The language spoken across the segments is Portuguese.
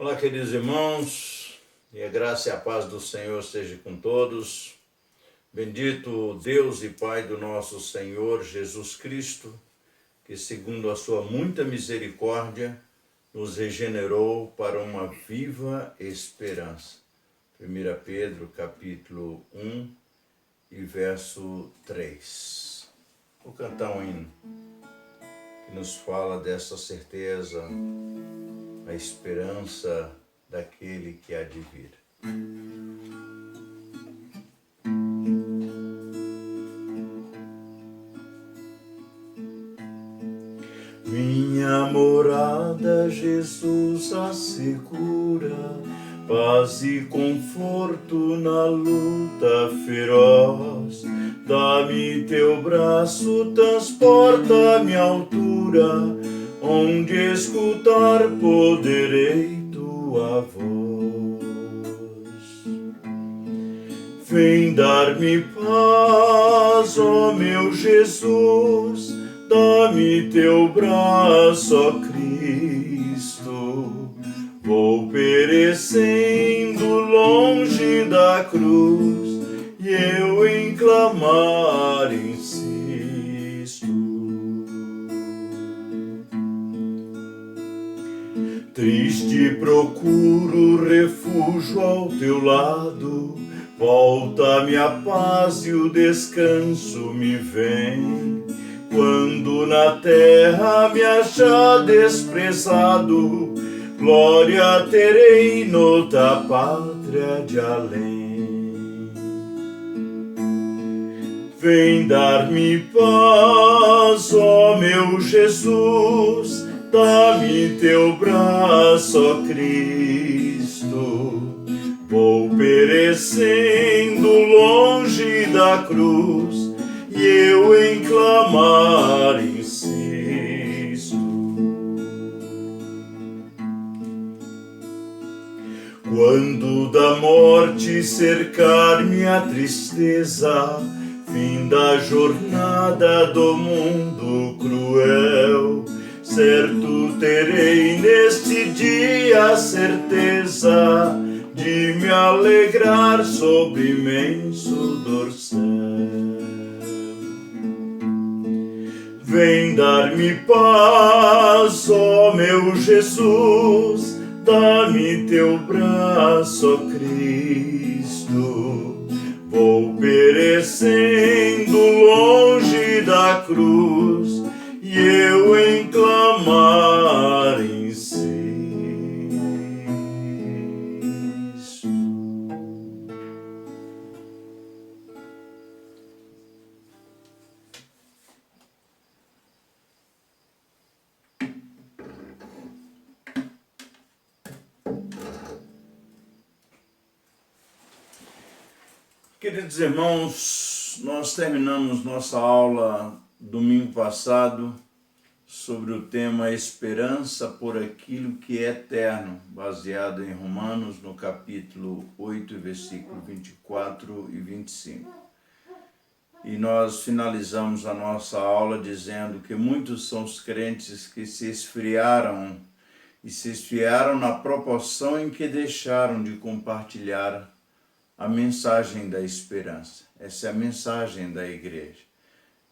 Olá, queridos irmãos, e a graça e a paz do Senhor seja com todos. Bendito Deus e Pai do nosso Senhor Jesus Cristo, que segundo a sua muita misericórdia, nos regenerou para uma viva esperança. 1 Pedro, capítulo 1 e verso 3. Vou cantar um hino que nos fala dessa certeza, a esperança daquele que há de vir. Minha morada, Jesus assegura, paz e conforto na luta feroz. Dá-me teu braço, transporta-me à altura, onde escutar poderei tua voz. Vem dar-me paz, ó meu Jesus, dá-me teu braço, ó Cristo. Vou perecendo longe da cruz, e eu em clamar insisto. Triste procuro refúgio ao teu lado, volta-me a paz e o descanso me vem. Quando na terra me achar desprezado, glória terei noutra pátria de além. Vem dar-me paz, ó meu Jesus, dá-me teu braço, ó Cristo. Vou perecendo longe da cruz, e eu em clamar insisto. Quando da morte cercar-me a tristeza, fim da jornada do mundo cruel, certo terei neste dia a certeza de me alegrar sobre imenso dorsal. Vem dar-me paz, ó meu Jesus, dá-me teu braço, ó Cristo. Vou perecendo longe da cruz, e eu em clamar insisto. Queridos irmãos, nós terminamos nossa aula domingo passado sobre o tema Esperança por aquilo que é eterno, baseado em Romanos, no capítulo 8, versículo 24 e 25. E nós finalizamos a nossa aula dizendo que muitos são os crentes que se esfriaram na proporção em que deixaram de compartilhar a mensagem da esperança. Essa é a mensagem da igreja.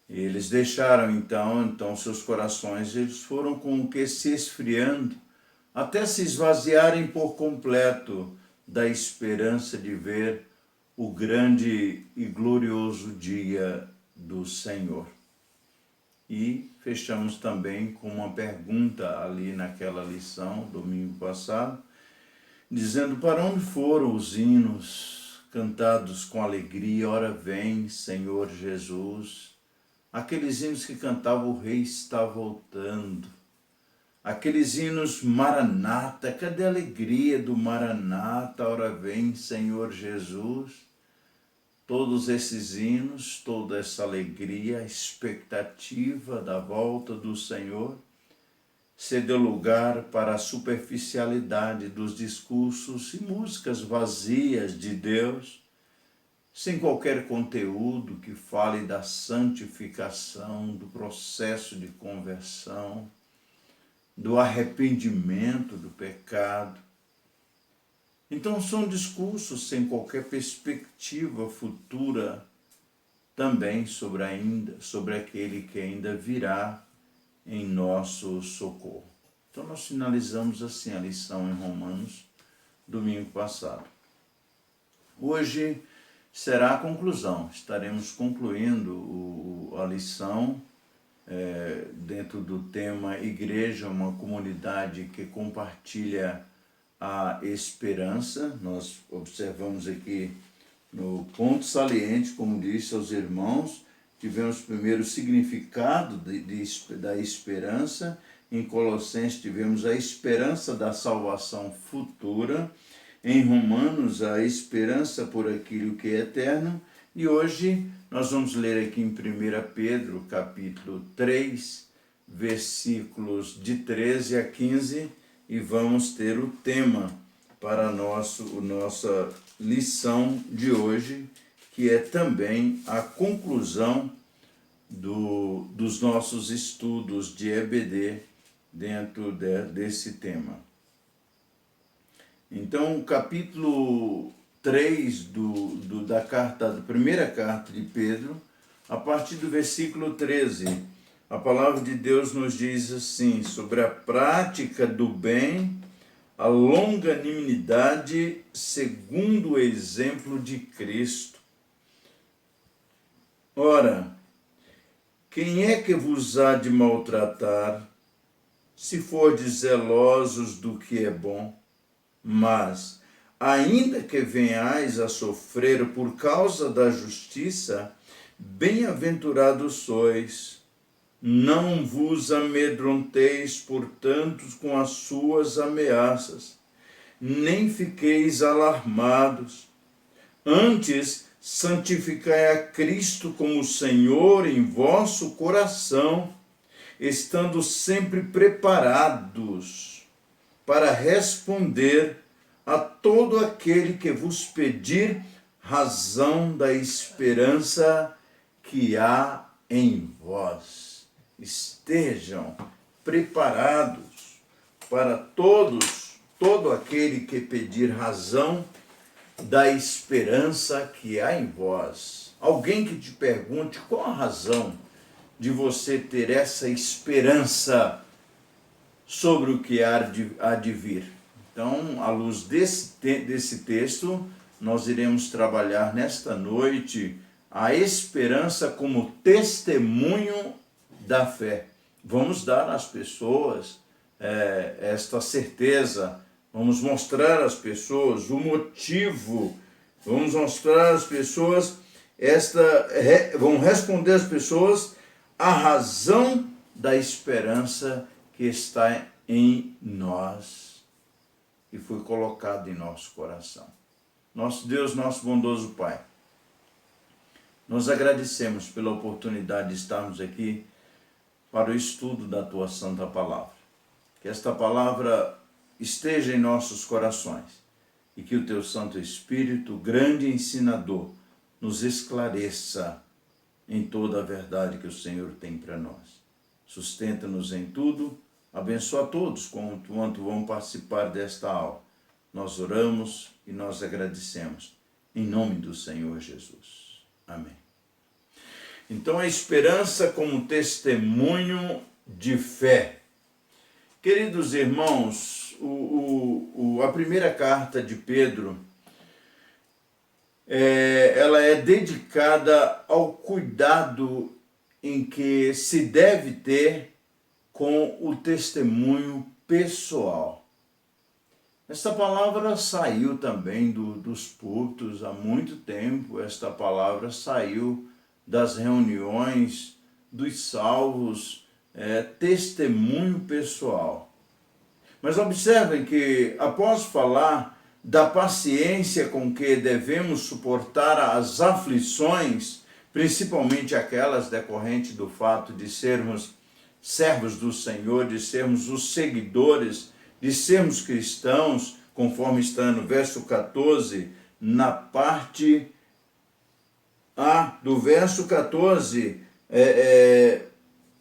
E eles deixaram então seus corações, eles foram com o que se esfriando, até se esvaziarem por completo da esperança de ver o grande e glorioso dia do Senhor. E fechamos também com uma pergunta ali naquela lição, domingo passado, dizendo: para onde foram os hinos cantados com alegria, ora vem, Senhor Jesus? Aqueles hinos que cantavam o Rei está voltando. Aqueles hinos Maranata, cadê a alegria do Maranata, ora vem, Senhor Jesus? Todos esses hinos, toda essa alegria, a expectativa da volta do Senhor, cedeu lugar para a superficialidade dos discursos e músicas vazias de Deus, sem qualquer conteúdo que fale da santificação, do processo de conversão, do arrependimento do pecado, Então são discursos sem qualquer perspectiva futura também sobre aquele que ainda virá em nosso socorro. Então nós finalizamos assim a lição em Romanos, domingo passado. Hoje será a conclusão, estaremos concluindo a lição dentro do tema Igreja, uma comunidade que compartilha a esperança. Nós observamos aqui no ponto saliente, como disse aos irmãos, tivemos primeiro o significado da esperança. Em Colossenses tivemos a esperança da salvação futura. Em Romanos, a esperança por aquilo que é eterno. E hoje nós vamos ler aqui em 1 Pedro, capítulo 3, versículos de 13 a 15, e vamos ter o tema para a nossa lição de hoje, que é também a conclusão dos nossos estudos de EBD dentro desse tema. Então, o capítulo 3 da primeira carta de Pedro, a partir do versículo 13, a palavra de Deus nos diz assim, sobre a prática do bem, a longanimidade segundo o exemplo de Cristo. Ora, quem é que vos há de maltratar, se fordes zelosos do que é bom? Mas, ainda que venhais a sofrer por causa da justiça, bem-aventurados sois. Não vos amedronteis, portanto, com as suas ameaças, nem fiqueis alarmados. Antes, santificai a Cristo como Senhor em vosso coração, estando sempre preparados para responder a todo aquele que vos pedir razão da esperança que há em vós. Estejam preparados para todo aquele que pedir razão da esperança que há em vós. Alguém que te pergunte qual a razão de você ter essa esperança sobre o que há de vir. Então, à luz desse texto, nós iremos trabalhar nesta noite a esperança como testemunho da fé. Vamos dar às pessoas esta certeza, vamos mostrar às pessoas o motivo, vamos mostrar às pessoas vamos responder às pessoas a razão da esperança que está em nós e foi colocado em nosso coração. Nosso Deus, nosso bondoso Pai, nós agradecemos pela oportunidade de estarmos aqui para o estudo da Tua Santa Palavra. Que esta palavra esteja em nossos corações e que o Teu Santo Espírito, grande ensinador, nos esclareça em toda a verdade que o Senhor tem para nós. Sustenta-nos em tudo, abençoa a todos quanto vão participar desta aula. Nós oramos e nós agradecemos, em nome do Senhor Jesus. Amém. Então, a esperança como testemunho de fé. Queridos irmãos, a primeira carta de Pedro, ela é dedicada ao cuidado em que se deve ter com o testemunho pessoal. Esta palavra saiu também dos púlpitos há muito tempo, esta palavra saiu das reuniões dos salvos, testemunho pessoal. Mas observem que, após falar da paciência com que devemos suportar as aflições, principalmente aquelas decorrentes do fato de sermos servos do Senhor, de sermos os seguidores, de sermos cristãos, conforme está no verso 14, na parte A do verso 14,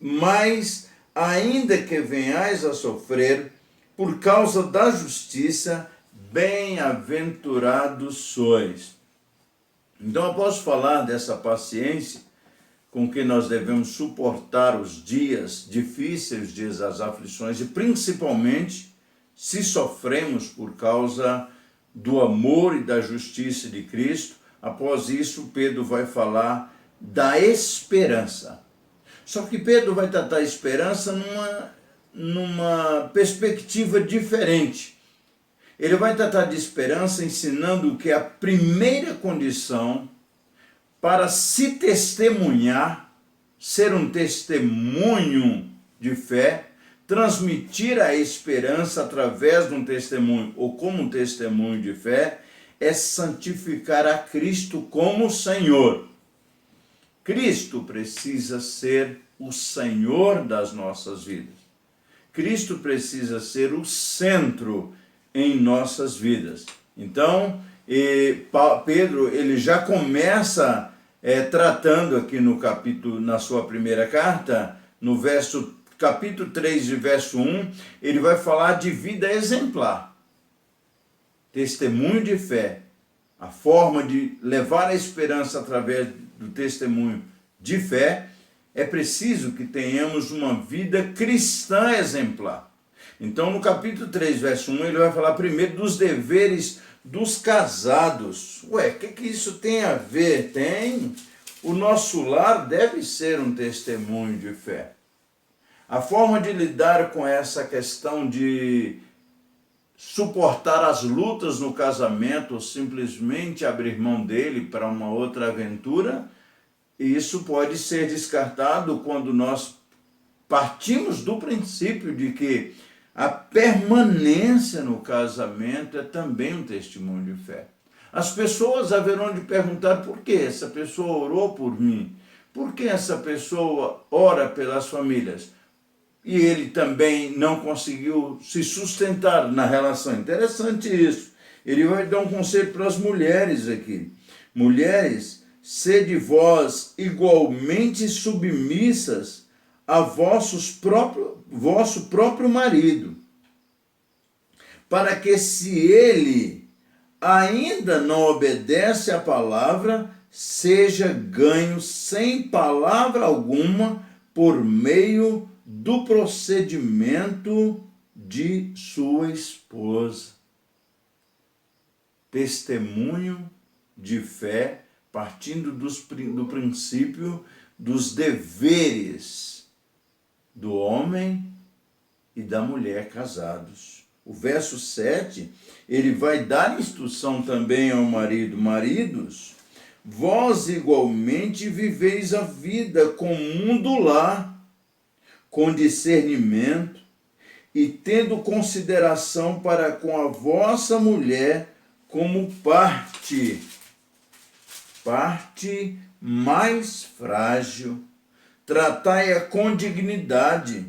mas ainda que venhais a sofrer por causa da justiça, bem-aventurados sois. Então eu posso falar dessa paciência com que nós devemos suportar os dias difíceis, os dias das aflições, e principalmente se sofremos por causa do amor e da justiça de Cristo. Após isso, Pedro vai falar da esperança. Só que Pedro vai tratar a esperança numa perspectiva diferente. Ele vai tratar de esperança ensinando que a primeira condição para se testemunhar, ser um testemunho de fé, transmitir a esperança através de um testemunho ou como um testemunho de fé, é santificar a Cristo como Senhor. Cristo precisa ser o Senhor das nossas vidas. Cristo precisa ser o centro em nossas vidas. Então, Pedro ele já começa tratando aqui no capítulo, na sua primeira carta, no capítulo 3, de verso 1, ele vai falar de vida exemplar. Testemunho de fé, a forma de levar a esperança através do testemunho de fé, é preciso que tenhamos uma vida cristã exemplar. Então, no capítulo 3, verso 1, ele vai falar primeiro dos deveres dos casados. O que isso tem a ver? Tem. O nosso lar deve ser um testemunho de fé. A forma de lidar com essa questão de suportar as lutas no casamento ou simplesmente abrir mão dele para uma outra aventura, isso pode ser descartado quando nós partimos do princípio de que a permanência no casamento é também um testemunho de fé. As pessoas haverão de perguntar por que essa pessoa orou por mim, por que essa pessoa ora pelas famílias e ele também não conseguiu se sustentar na relação. Interessante isso. Ele vai dar um conselho para as mulheres aqui. Mulheres, sede vós igualmente submissas a vosso próprio marido, para que se ele ainda não obedece à palavra, seja ganho sem palavra alguma por meio do procedimento de sua esposa. Testemunho de fé, partindo do princípio dos deveres do homem e da mulher casados. O verso 7, ele vai dar instrução também ao marido. Maridos, vós igualmente viveis a vida comum do lar, com discernimento e tendo consideração para com a vossa mulher como parte mais frágil. Tratai-a com dignidade,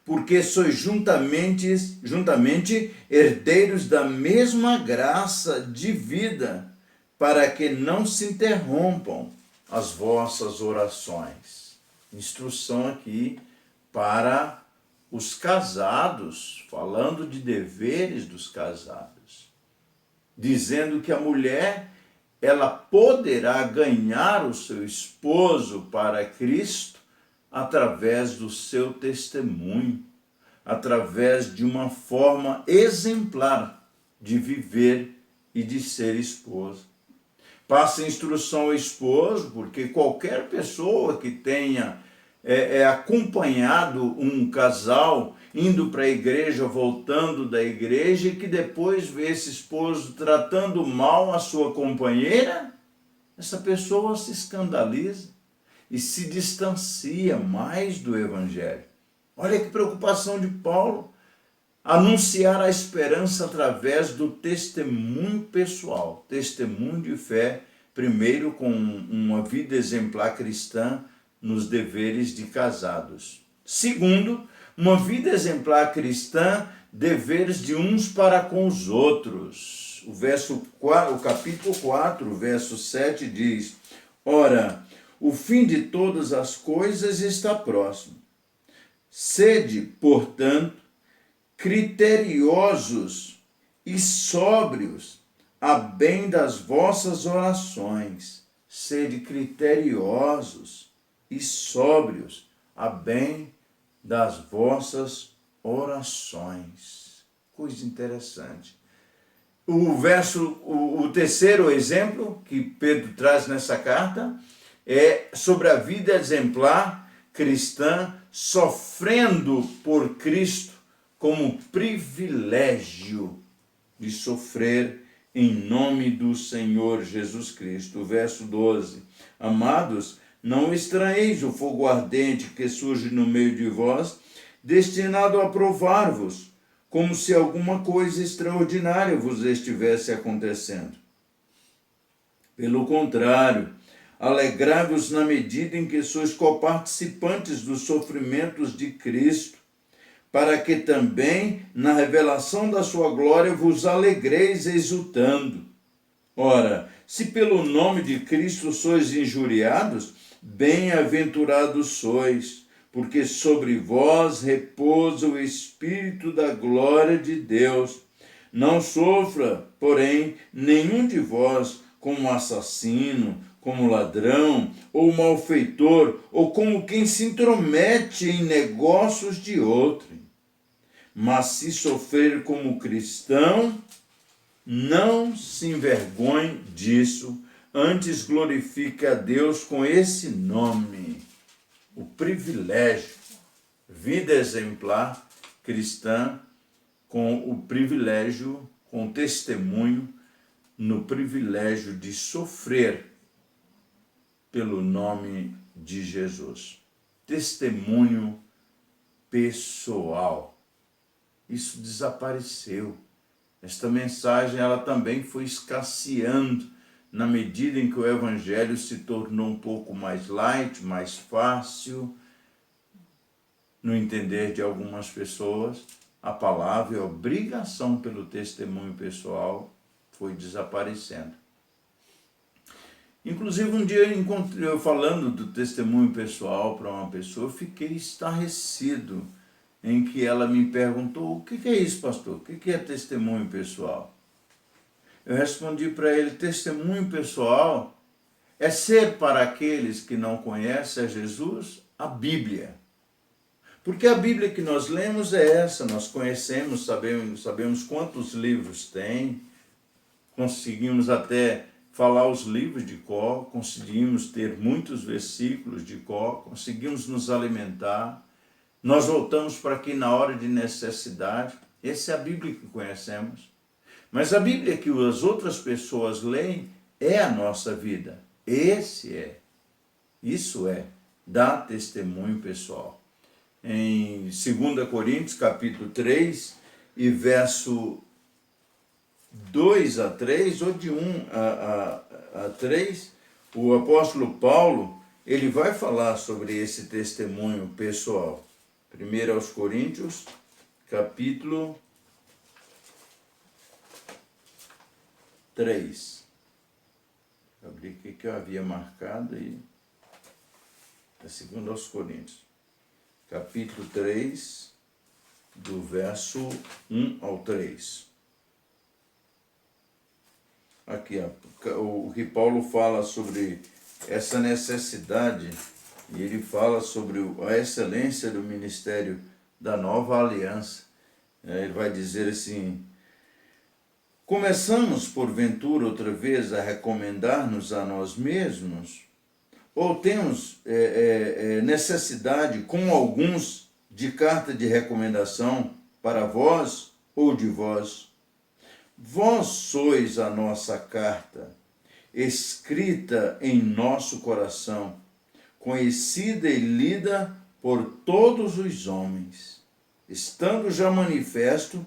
porque sois juntamente herdeiros da mesma graça de vida, para que não se interrompam as vossas orações. Instrução aqui para os casados, falando de deveres dos casados, dizendo que a mulher ela poderá ganhar o seu esposo para Cristo através do seu testemunho, através de uma forma exemplar de viver e de ser esposa. Passa instrução ao esposo, porque qualquer pessoa que tenha acompanhado um casal indo para a igreja, voltando da igreja, e que depois vê esse esposo tratando mal a sua companheira, essa pessoa se escandaliza e se distancia mais do evangelho. Olha que preocupação de Paulo, anunciar a esperança através do testemunho pessoal, testemunho de fé, primeiro com uma vida exemplar cristã nos deveres de casados. Segundo, uma vida exemplar cristã, deveres de uns para com os outros. O capítulo 4, verso 7 diz: ora, o fim de todas as coisas está próximo. Sede, portanto, criteriosos e sóbrios, a bem das vossas orações. Sede criteriosos e sóbrios, a bem das vossas orações. Coisa interessante. O terceiro exemplo que Pedro traz nessa carta é sobre a vida exemplar cristã, sofrendo por Cristo como privilégio de sofrer em nome do Senhor Jesus Cristo. Verso 12. Amados, não estranheis o fogo ardente que surge no meio de vós, destinado a provar-vos, como se alguma coisa extraordinária vos estivesse acontecendo. Pelo contrário, alegrai-vos na medida em que sois coparticipantes dos sofrimentos de Cristo, para que também na revelação da sua glória vos alegreis exultando. Ora, se pelo nome de Cristo sois injuriados, bem-aventurados sois, porque sobre vós repousa o Espírito da glória de Deus. Não sofra, porém, nenhum de vós como assassino, como ladrão, ou malfeitor, ou como quem se intromete em negócios de outrem. Mas se sofrer como cristão, não se envergonhe disso, antes glorifique a Deus com esse nome. O privilégio, vida exemplar cristã, com o privilégio, com o testemunho, no privilégio de sofrer pelo nome de Jesus. Testemunho pessoal. Isso desapareceu. Esta mensagem ela também foi escasseando na medida em que o evangelho se tornou um pouco mais light, mais fácil, no entender de algumas pessoas, a palavra e a obrigação pelo testemunho pessoal foi desaparecendo. Inclusive, um dia eu falando do testemunho pessoal para uma pessoa, eu fiquei estarrecido em que ela me perguntou: o que é isso, pastor? O que é testemunho pessoal? Eu respondi para ele: testemunho pessoal é ser para aqueles que não conhecem a Jesus a Bíblia. Porque a Bíblia que nós lemos é essa, nós conhecemos, sabemos quantos livros tem, conseguimos até falar os livros de cor, conseguimos ter muitos versículos de cor, conseguimos nos alimentar, nós voltamos para aqui na hora de necessidade. Essa é a Bíblia que conhecemos. Mas a Bíblia que as outras pessoas leem é a nossa vida. Isso é, dar testemunho pessoal. Em 2 Coríntios, capítulo 3, e verso 2 a 3, ou de 1 a 3, o apóstolo Paulo, ele vai falar sobre esse testemunho pessoal. 1 aos Coríntios, capítulo 3. Eu abri aqui que eu havia marcado aí. É 2 aos Coríntios, capítulo 3, do verso 1 ao 3. Aqui, o que Paulo fala sobre essa necessidade, e ele fala sobre a excelência do ministério da nova aliança. Ele vai dizer assim: começamos, porventura, outra vez a recomendar-nos a nós mesmos? Ou temos necessidade, com alguns, de carta de recomendação para vós ou de vós? Vós sois a nossa carta, escrita em nosso coração, conhecida e lida por todos os homens, estando já manifesto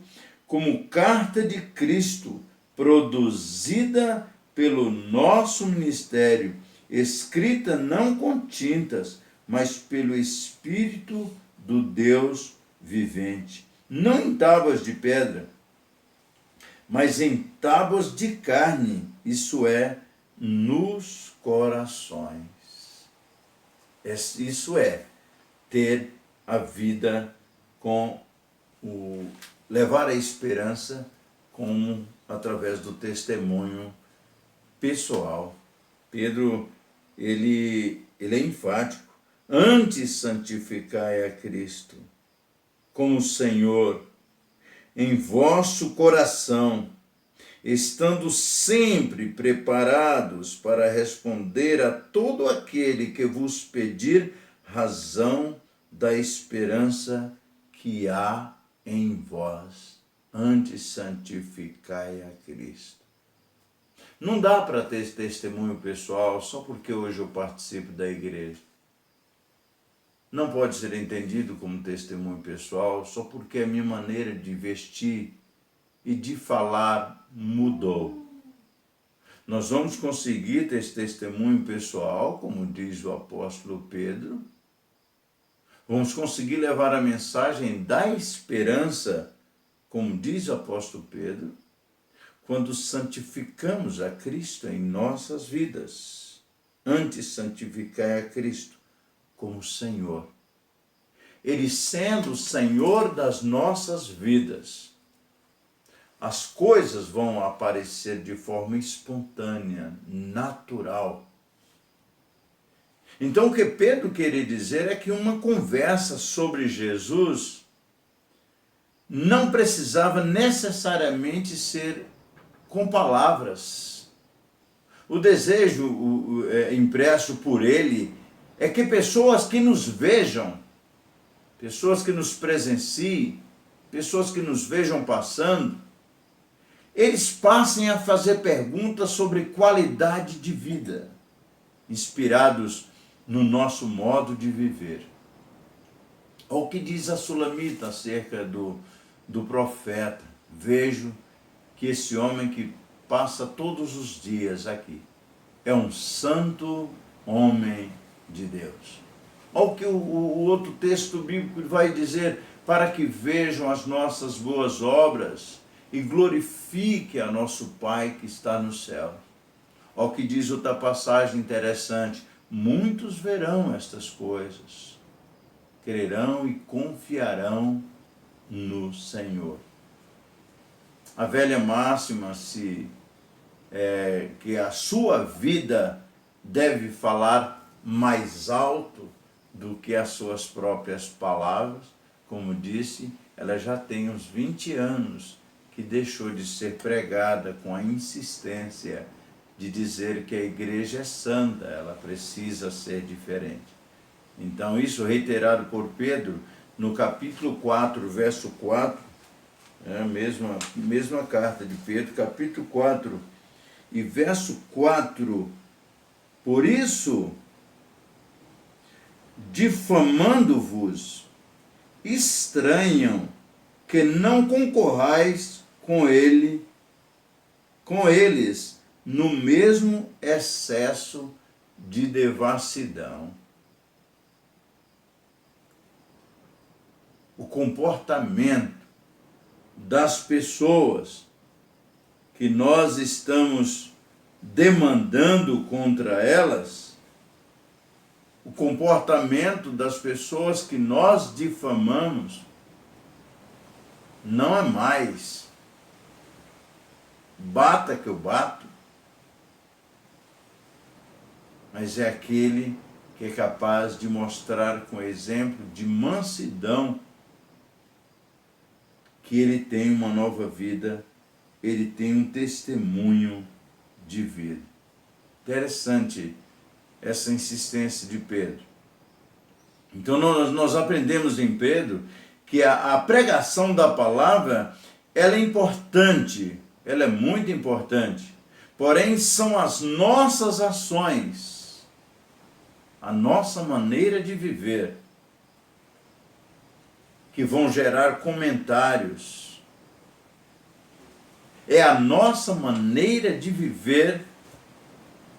como carta de Cristo, produzida pelo nosso ministério, escrita não com tintas, mas pelo Espírito do Deus vivente, não em tábuas de pedra, mas em tábuas de carne, isso é, nos corações. Isso é ter a vida levar a esperança como através do testemunho pessoal. Pedro, ele é enfático. Antes santificai a Cristo como Senhor em vosso coração, estando sempre preparados para responder a todo aquele que vos pedir razão da esperança que há em vós. Antes santificai a Cristo. Não dá para ter esse testemunho pessoal só porque hoje eu participo da igreja. Não pode ser entendido como testemunho pessoal só porque a minha maneira de vestir e de falar mudou. Nós vamos conseguir ter esse testemunho pessoal, como diz o apóstolo Pedro. Vamos conseguir levar a mensagem da esperança, como diz o apóstolo Pedro, quando santificamos a Cristo em nossas vidas. Antes santificai a Cristo como Senhor. Ele sendo o Senhor das nossas vidas, as coisas vão aparecer de forma espontânea, natural. Então o que Pedro queria dizer é que uma conversa sobre Jesus não precisava necessariamente ser com palavras. O desejo impresso por ele é que pessoas que nos vejam, pessoas que nos presenciem, pessoas que nos vejam passando, eles passem a fazer perguntas sobre qualidade de vida, inspirados no nosso modo de viver. Olha o que diz a Sulamita acerca do profeta. Vejo que esse homem que passa todos os dias aqui é um santo homem de Deus. Olha o que o outro texto bíblico vai dizer: para que vejam as nossas boas obras e glorifique a nosso Pai que está no céu. Olha o que diz outra passagem interessante: muitos verão estas coisas, crerão e confiarão no Senhor. A velha máxima que a sua vida deve falar mais alto do que as suas próprias palavras. Como disse, ela já tem uns 20 anos que deixou de ser pregada com a insistência de dizer que a igreja é santa, ela precisa ser diferente. Então isso reiterado por Pedro no capítulo 4, verso 4, a mesma carta de Pedro, capítulo 4 e verso 4, por isso, difamando-vos, estranham que não concorrais com eles no mesmo excesso de devassidão. O comportamento das pessoas que nós estamos demandando contra elas, o comportamento das pessoas que nós difamamos, não é mais bata que eu bato, mas é aquele que é capaz de mostrar com exemplo de mansidão que ele tem uma nova vida, ele tem um testemunho de vida. Interessante essa insistência de Pedro. Então nós aprendemos em Pedro que a pregação da palavra, ela é importante, ela é muito importante, porém são as nossas ações, a nossa maneira de viver, que vão gerar comentários. É a nossa maneira de viver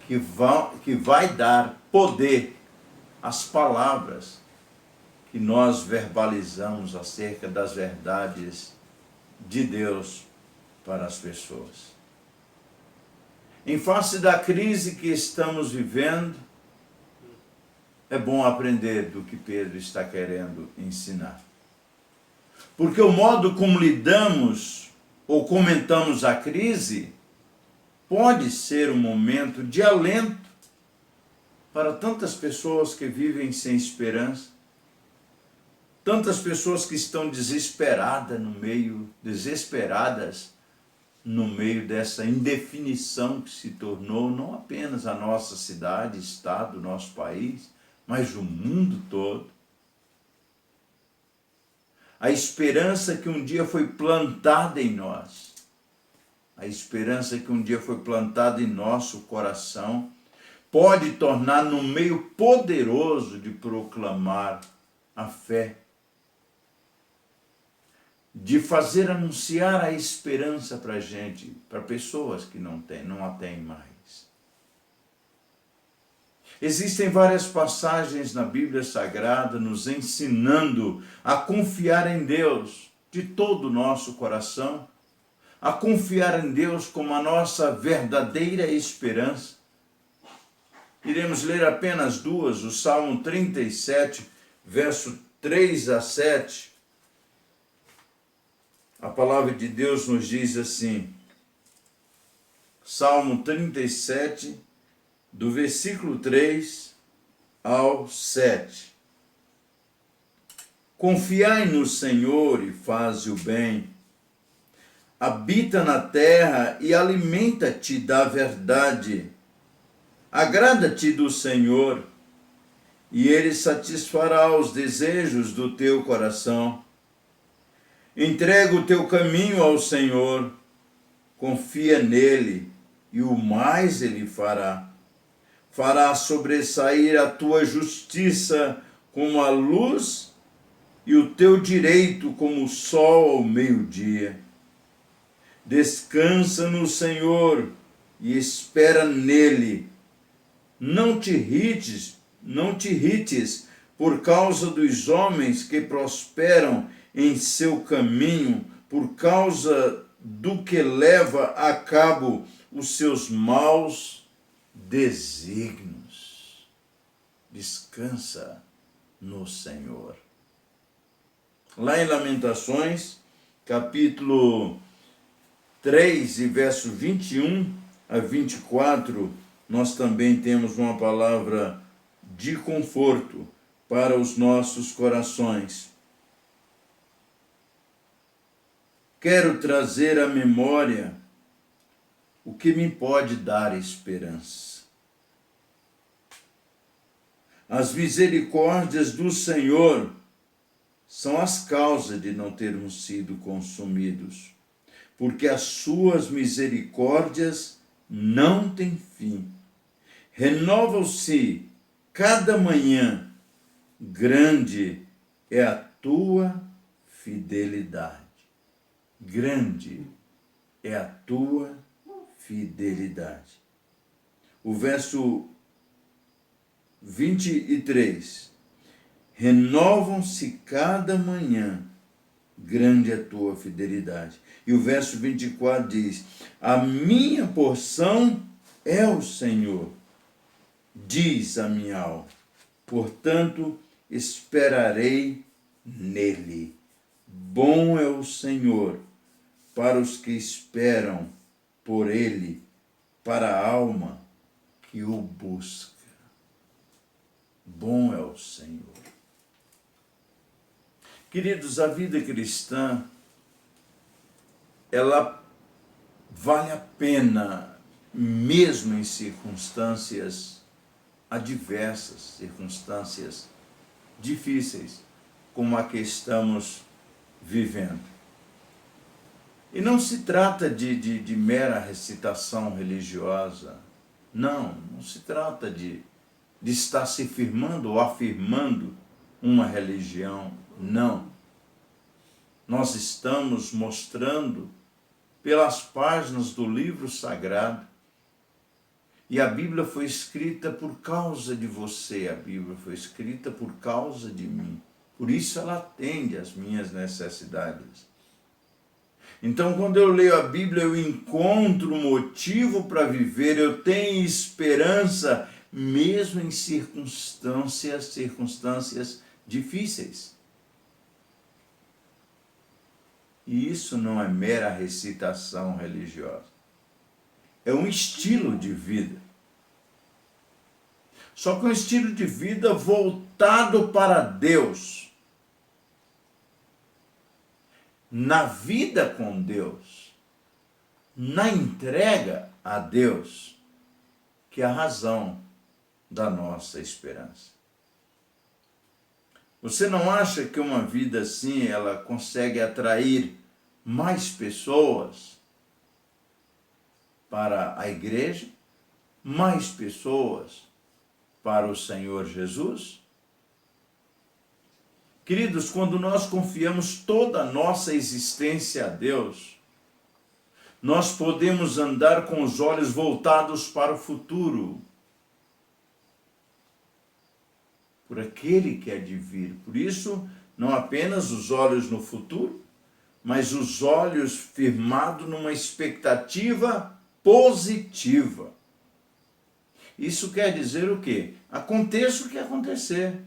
que vai dar poder às palavras que nós verbalizamos acerca das verdades de Deus para as pessoas. Em face da crise que estamos vivendo, é bom aprender do que Pedro está querendo ensinar. Porque o modo como lidamos ou comentamos a crise, pode ser um momento de alento para tantas pessoas que vivem sem esperança, tantas pessoas que estão desesperadas no meio dessa indefinição que se tornou não apenas a nossa cidade, estado, nosso país, mas o mundo todo. A esperança que um dia foi plantada em nós, a esperança que um dia foi plantada em nosso coração, pode tornar no meio poderoso de proclamar a fé, de fazer anunciar a esperança para a gente, para pessoas que não a têm mais. Existem várias passagens na Bíblia Sagrada nos ensinando a confiar em Deus de todo o nosso coração, a confiar em Deus como a nossa verdadeira esperança. Iremos ler apenas duas, o Salmo 37, verso 3 a 7. A palavra de Deus nos diz assim, Salmo 37, do versículo 3 ao 7. Confiai no Senhor e faze o bem. Habita na terra e alimenta-te da verdade. Agrada-te do Senhor, e Ele satisfará os desejos do teu coração. Entrega o teu caminho ao Senhor, confia nele, e o mais Ele fará. Fará sobressair a tua justiça como a luz e o teu direito como o sol ao meio-dia. Descansa no Senhor e espera nele. Não te irrites por causa dos homens que prosperam em seu caminho, por causa do que leva a cabo os seus maus desígnios. Descansa no Senhor. Lá em Lamentações, capítulo 3 e verso 21 a 24, nós também temos uma palavra de conforto para os nossos corações. Quero trazer à memória o que me pode dar esperança. As misericórdias do Senhor são as causas de não termos sido consumidos, porque as suas misericórdias não têm fim. Renovam-se cada manhã, grande é a tua fidelidade. Grande é a tua fidelidade. O verso 23. Renovam-se cada manhã, grande é a tua fidelidade. E o verso 24 diz, a minha porção é o Senhor, diz a minha alma, portanto esperarei nele. Bom é o Senhor para os que esperam por ele, para a alma que o busca. Bom é o Senhor. Queridos, a vida cristã, ela vale a pena, mesmo em circunstâncias adversas, circunstâncias difíceis, como a que estamos vivendo. E não se trata de mera recitação religiosa, não se trata de estar se firmando ou afirmando uma religião, não. Nós estamos mostrando pelas páginas do livro sagrado, e a Bíblia foi escrita por causa de você, a Bíblia foi escrita por causa de mim, por isso ela atende às minhas necessidades. Então, quando eu leio a Bíblia, eu encontro motivo para viver, eu tenho esperança, mesmo em circunstâncias difíceis. E isso não é mera recitação religiosa. É um estilo de vida. Só que um estilo de vida voltado para Deus. Na vida com Deus, na entrega a Deus, que é a razão da nossa esperança. Você não acha que uma vida assim, ela consegue atrair mais pessoas para a igreja, mais pessoas para o Senhor Jesus? Queridos, quando nós confiamos toda a nossa existência a Deus, nós podemos andar com os olhos voltados para o futuro, por aquele que é de vir. Por isso, não apenas os olhos no futuro, mas os olhos firmados numa expectativa positiva. Isso quer dizer o quê? Aconteça o que acontecer,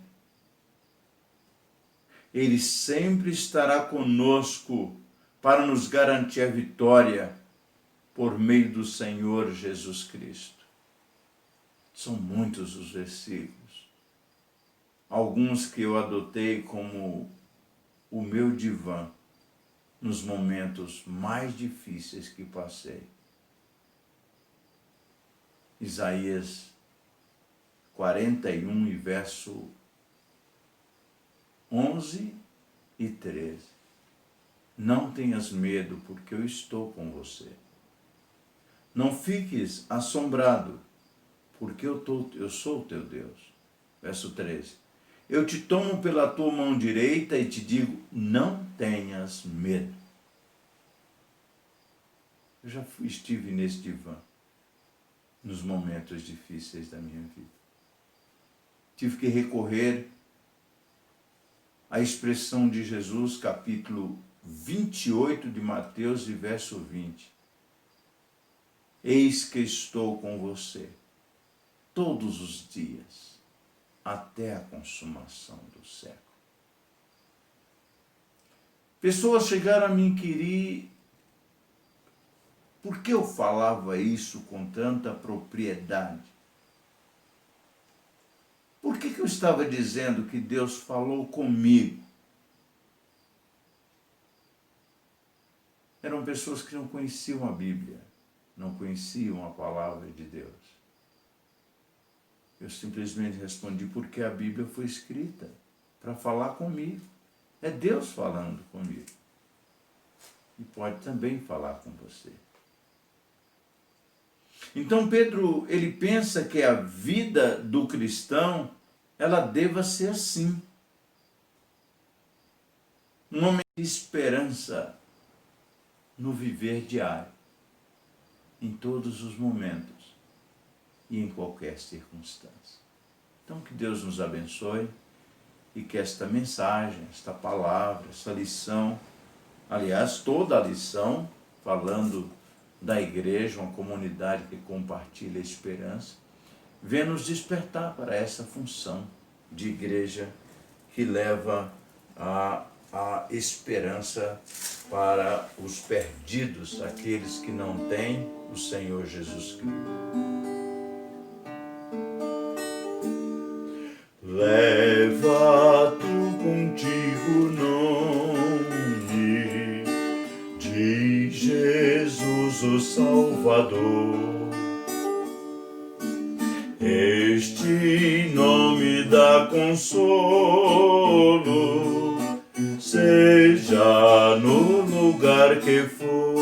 Ele sempre estará conosco para nos garantir a vitória por meio do Senhor Jesus Cristo. São muitos os versículos. Alguns que eu adotei como o meu divã nos momentos mais difíceis que passei. Isaías 41 e verso 11 e 13. Não tenhas medo, porque eu estou com você. Não fiques assombrado, porque eu sou o teu Deus. Verso 13. Eu te tomo pela tua mão direita e te digo, não tenhas medo. Eu já estive nesse divã, nos momentos difíceis da minha vida. Tive que recorrer à expressão de Jesus, capítulo 28 de Mateus, e verso 20. Eis que estou com você todos os dias, até a consumação do século. Pessoas chegaram a me inquirir por que eu falava isso com tanta propriedade. Por que eu estava dizendo que Deus falou comigo? Eram pessoas que não conheciam a Bíblia, não conheciam a palavra de Deus. Eu simplesmente respondi, porque a Bíblia foi escrita para falar comigo. É Deus falando comigo. E pode também falar com você. Então Pedro, ele pensa que a vida do cristão, ela deva ser assim. Um homem de esperança no viver diário, em todos os momentos e em qualquer circunstância. Então que Deus nos abençoe e que esta mensagem, esta palavra, essa lição, aliás, toda a lição, falando da igreja, uma comunidade que compartilha a esperança, venha nos despertar para essa função de igreja que leva a esperança para os perdidos, aqueles que não têm o Senhor Jesus Cristo. Leva tu contigo o nome de Jesus o Salvador. Este nome dá consolo, seja no lugar que for.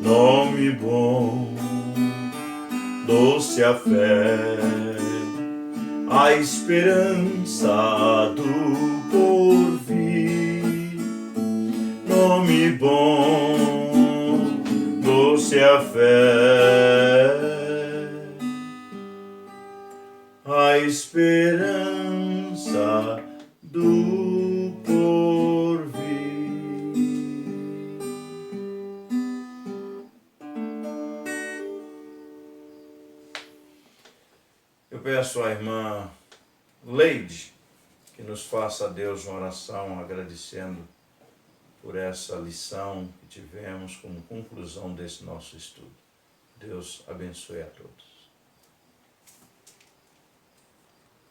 Nome bom, doce a fé, a esperança do porvir. Nome bom, doce a fé, a esperança do porvir. Eu peço à irmã Leide que nos faça a Deus uma oração agradecendo por essa lição que tivemos como conclusão desse nosso estudo. Deus abençoe a todos.